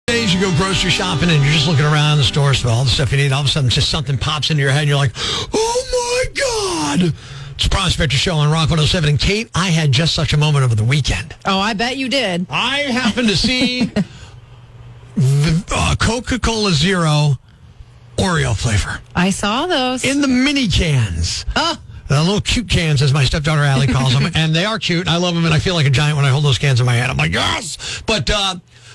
Days you go grocery shopping and you're just looking around the store for all the stuff you need. All of a sudden, just something pops into your head and you're like, oh my God. It's Prospector Show on Rock 107. And Kate, I had just such a moment over the weekend. Oh, I bet you did. I happened to see the Coca-Cola Zero Oreo flavor. I saw those. In the mini cans. Oh. The little cute cans, as my stepdaughter Allie calls them. And they are cute. I love them, and I feel like a giant when I hold those cans in my hand. I'm like, yes! But,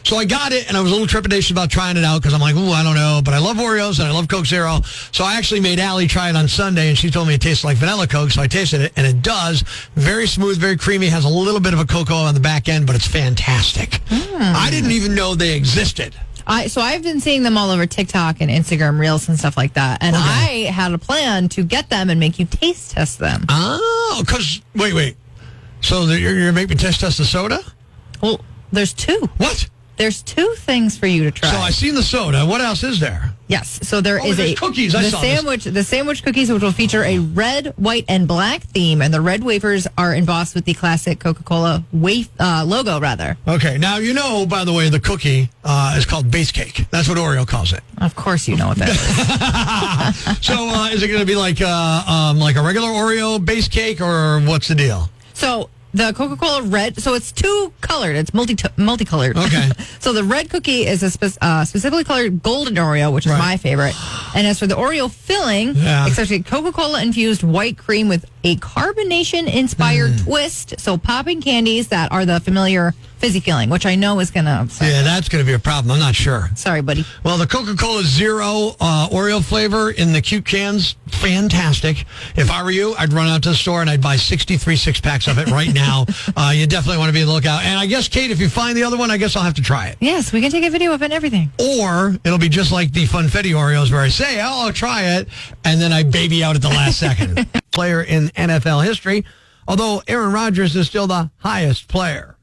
so I got it, and I was a little trepidatious about trying it out because I'm like, ooh, I don't know. But I love Oreos, and I love Coke Zero. So I actually made Allie try it on Sunday, and she told me it tastes like vanilla Coke, so I tasted it, and it does. Very smooth, very creamy, has a little bit of a cocoa on the back end, but it's fantastic. I didn't even know they existed. So I've been seeing them all over TikTok and Instagram Reels and stuff like that. And I had a plan to get them and make you taste test them. Oh, because, wait. So you're going to make me test the soda? Well, there's two. What? There's two things for you to try. So I seen the soda. What else is there? Yes. So there is cookies. I saw the sandwich cookies, which will feature a red, white, and black theme, and the red wafers are embossed with the classic Coca-Cola logo, rather. Okay. Now you know, by the way, the cookie is called base cake. That's what Oreo calls it. Of course, you know what that is. So is it going to be like a regular Oreo base cake, or what's the deal? So the Coca-Cola red, so it's two-colored. It's multicolored. Okay. So the red cookie is a specifically colored golden Oreo, which is my favorite. And as for the Oreo filling, it's actually Coca-Cola-infused white cream with a carbonation-inspired twist. So popping candies that are the familiar fizzy feeling, which I know is going to upset. Yeah, that's going to be a problem. I'm not sure. Sorry, buddy. Well, the Coca-Cola Zero Oreo flavor in the cute cans, fantastic. If I were you, I'd run out to the store and I'd buy 63 six-packs of it right now. You definitely want to be on the lookout. And I guess, Kate, if you find the other one, I guess I'll have to try it. Yes, we can take a video of it and everything. Or it'll be just like the Funfetti Oreos where I say, oh, I'll try it, and then I baby out at the last second. Player in NFL history, although Aaron Rodgers is still the highest player.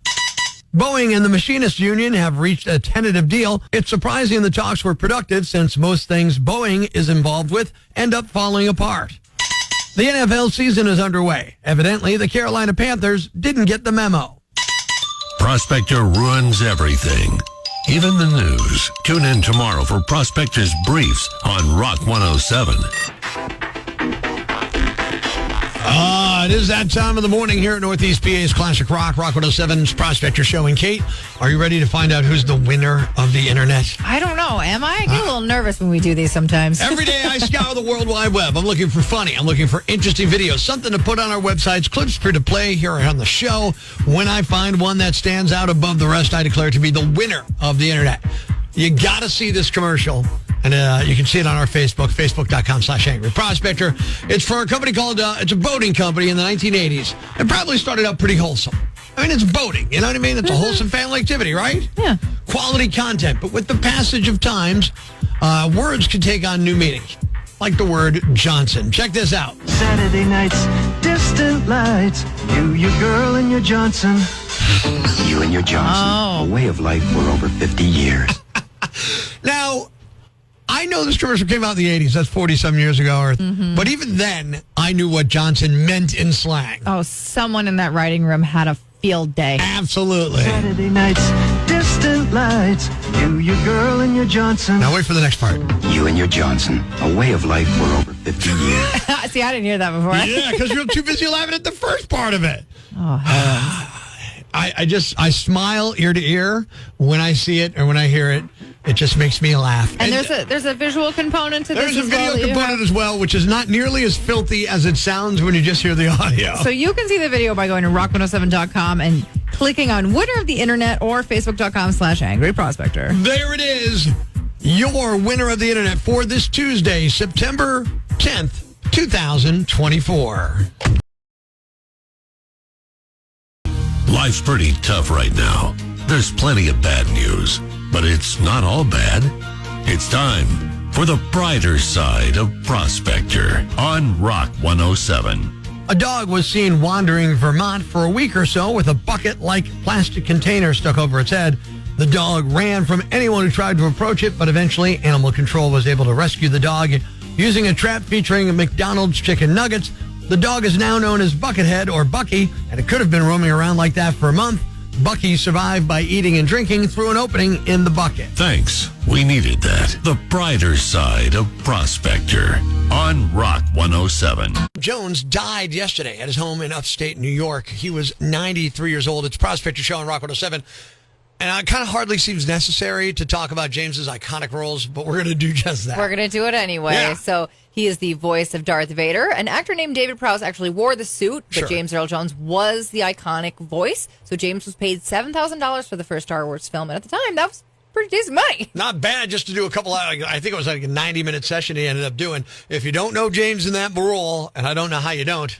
Boeing and the Machinists Union have reached a tentative deal. It's surprising the talks were productive since most things Boeing is involved with end up falling apart. The NFL season is underway. Evidently, the Carolina Panthers didn't get the memo. Prospector ruins everything, even the news. Tune in tomorrow for Prospector's Briefs on Rock 107. It is that time of the morning here at Northeast PA's Classic Rock 107's Prospector Show. And Kate, are you ready to find out who's the winner of the internet? I don't know. Am I? I get a little nervous when we do these sometimes. Every day I scour the World Wide Web. I'm looking for funny. I'm looking for interesting videos, something to put on our websites, clips for you to play here on the show. When I find one that stands out above the rest, I declare it to be the winner of the internet. You got to see this commercial. And you can see it on our Facebook, facebook.com/Angry Prospector. It's for a company called, it's a boating company in the 1980s. It probably started out pretty wholesome. I mean, it's boating, you know what I mean? It's a wholesome family activity, right? Yeah. Quality content. But with the passage of times, words can take on new meanings, like the word Johnson. Check this out. Saturday nights, distant lights, you, your girl, and your Johnson. You and your Johnson, a way of life for over 50 years. Now, I know this commercial came out in the 80s. That's 40-some years ago. But even then, I knew what Johnson meant in slang. Oh, someone in that writing room had a field day. Absolutely. Saturday nights, distant lights, you, your girl, and your Johnson. Now wait for the next part. You and your Johnson, a way of life for over 50 years. See, I didn't hear that before. Yeah, because you're too busy laughing at the first part of it. Oh, heavens. I smile ear to ear when I see it or when I hear it. It just makes me laugh. And there's a visual component to this as well. There's a video component as well, which is not nearly as filthy as it sounds when you just hear the audio. So you can see the video by going to rock107.com and clicking on winner of the internet or facebook.com/Angry Prospector. There it is. Your winner of the internet for this Tuesday, September 10th, 2024. Life's pretty tough right now. There's plenty of bad news, but it's not all bad. It's time for the brighter side of Prospector on Rock 107. A dog was seen wandering Vermont for a week or so with a bucket-like plastic container stuck over its head. The dog ran from anyone who tried to approach it, but eventually Animal Control was able to rescue the dog using a trap featuring McDonald's chicken nuggets. The dog is now known as Buckethead or Bucky, and it could have been roaming around like that for a month. Bucky survived by eating and drinking through an opening in the bucket. Thanks. We needed that. The brighter side of Prospector on Rock 107. Jones died yesterday at his home in upstate New York. He was 93 years old. It's Prospector Show on Rock 107. And it kind of hardly seems necessary to talk about James's iconic roles, but we're going to do just that. We're going to do it anyway. Yeah. So he is the voice of Darth Vader. An actor named David Prowse actually wore the suit, but Sure. James Earl Jones was the iconic voice. So James was paid $7,000 for the first Star Wars film. And at the time, that was pretty decent money. Not bad just to do a couple of, I think it was like a 90-minute session he ended up doing. If you don't know James in that role, and I don't know how you don't.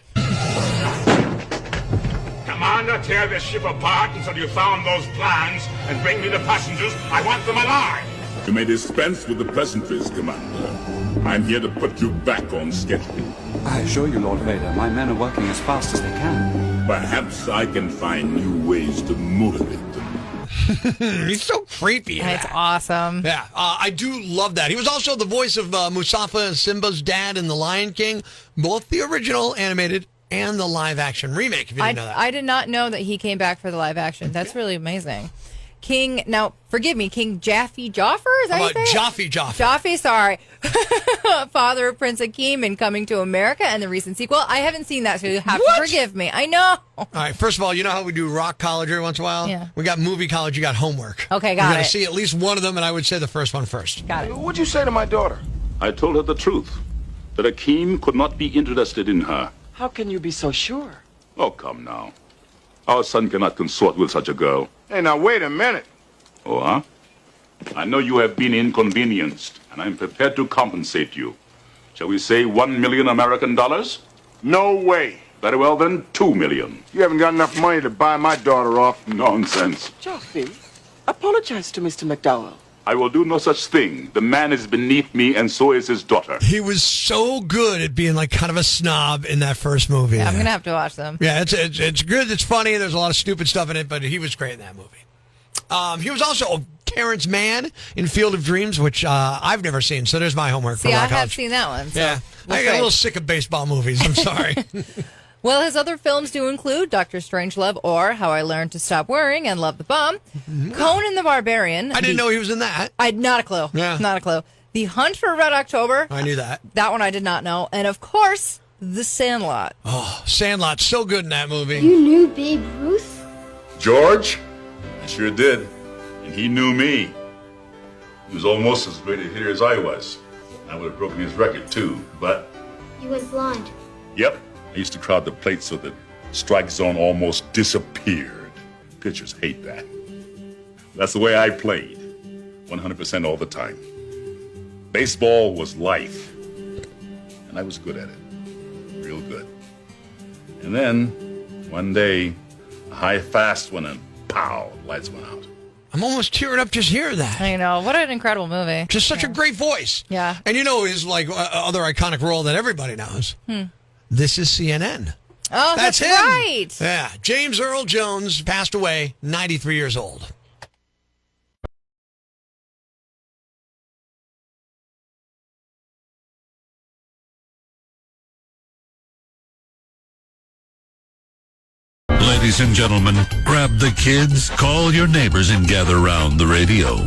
Commander, tear this ship apart until you found those plans and bring me the passengers. I want them alive. You may dispense with the pleasantries, Commander. I'm here to put you back on schedule. I assure you, Lord Vader, my men are working as fast as they can. Perhaps I can find new ways to motivate them. He's so creepy. in And it's that. awesome. Yeah, I do love that. He was also the voice of Mustafa, Simba's dad in The Lion King, both the original animated and the live-action remake, if you didn't know that. I did not know that he came back for the live action. That's really amazing. Now, forgive me, King Jaffe Joffer? Is that How how you about say it? Jaffe Joffer? Jaffe, sorry. Father of Prince Akeem in Coming to America and the recent sequel. I haven't seen that, so you have to forgive me. I know. All right, first of all, you know how we do rock college every once in a while? Yeah. We got movie college, you got homework. Okay, You got got to it. see at least one of them, and I would say the first one first. Got it. What'd you say to my daughter? I told her the truth, that Akeem could not be interested in her. How can you be so sure? Oh, come now. Our son cannot consort with such a girl. Hey, now wait a minute. Oh, huh? I know you have been inconvenienced, and I'm prepared to compensate you. Shall we say 1 million American dollars? No way. Very well then, 2 million. You haven't got enough money to buy my daughter off. Nonsense. Jaffe, apologize to Mr. McDowell. I will do no such thing. The man is beneath me, and so is his daughter. He was so good at being like kind of a snob in that first movie. Yeah, I'm going to have to watch them. Yeah, it's good. It's funny. There's a lot of stupid stuff in it, but he was great in that movie. He was also Terrence Mann in Field of Dreams, which I've never seen. So there's my homework. See, for I Rock have College. seen that one. So Yeah, we'll I got a trade. little sick of baseball movies. I'm sorry. Well, his other films do include Doctor Strangelove or How I Learned to Stop Worrying and Love the Bomb, Conan the Barbarian. I didn't know he was in that. I had not a clue. Yeah. Not a clue. The Hunt for Red October. I knew that. That one I did not know. And of course, The Sandlot. Oh, Sandlot, so good in that movie. You knew Babe Ruth? George? I sure did. And he knew me. He was almost as great a hitter as I was. I would have broken his record, too. But, You went blind. yep, I used to crowd the plate so the strike zone almost disappeared. Pitchers hate that. That's the way I played. 100% all the time. Baseball was life. And I was good at it. Real good. And then, one day, a high fast one and pow, lights went out. I'm almost tearing up just hearing that. I know. What an incredible movie. Just such a great voice. Yeah. And you know his like other iconic role that everybody knows. This is CNN. Oh, that's him. right. Yeah. James Earl Jones passed away, 93 years old. Ladies and gentlemen, grab the kids, call your neighbors, and gather around the radio.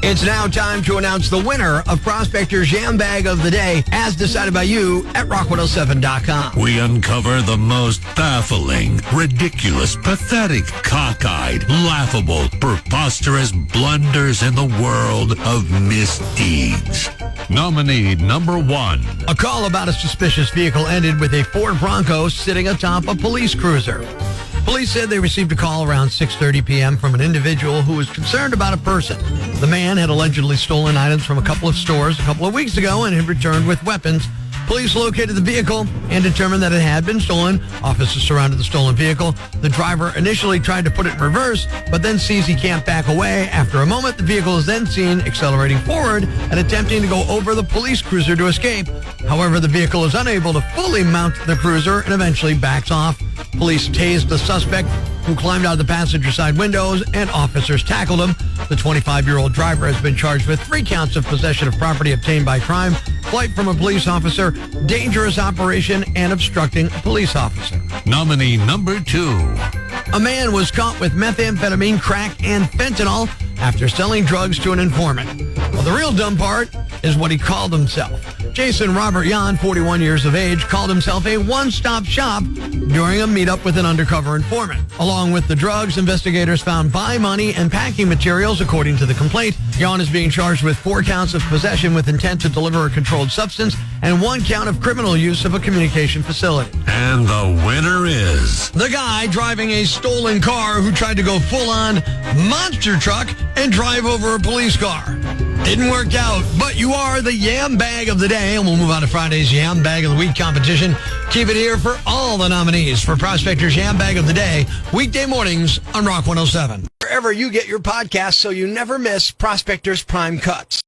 It's now time to announce the winner of Prospector's Jam Bag of the Day, as decided by you at rock107.com. We uncover the most baffling, ridiculous, pathetic, cockeyed, laughable, preposterous blunders in the world of misdeeds. Nominee number 1. A call about a suspicious vehicle ended with a Ford Bronco sitting atop a police cruiser. Police said they received a call around 6:30 p.m. from an individual who was concerned about a person. The man had allegedly stolen items from a couple of stores a couple of weeks ago and had returned with weapons. Police located the vehicle and determined that it had been stolen. Officers surrounded the stolen vehicle. The driver initially tried to put it in reverse, but then sees he can't back away. After a moment, the vehicle is then seen accelerating forward and attempting to go over the police cruiser to escape. However, the vehicle is unable to fully mount the cruiser and eventually backs off. Police tased the suspect, who climbed out of the passenger side windows, and officers tackled him. The 25-year-old driver has been charged with 3 counts of possession of property obtained by crime, flight from a police officer, dangerous operation, and obstructing a police officer. Nominee number 2. A man was caught with methamphetamine, crack, and fentanyl after selling drugs to an informant. Well, the real dumb part is what he called himself. Jason Robert Yan, 41 years of age, called himself a one-stop shop during a meetup with an undercover informant. Along with the drugs, investigators found buy money and packing materials, according to the complaint. Yan is being charged with 4 counts of possession with intent to deliver a controlled substance and 1 count of criminal use of a communication facility. And the winner is the guy driving a stolen car who tried to go full-on monster truck and drive over a police car. Didn't work out, but you are the Yam Bag of the Day, and we'll move on to Friday's Yam Bag of the Week competition. Keep it here for all the nominees for Prospector's Yam Bag of the Day, weekday mornings on Rock 107. Wherever you get your podcasts so you never miss Prospector's Prime Cuts.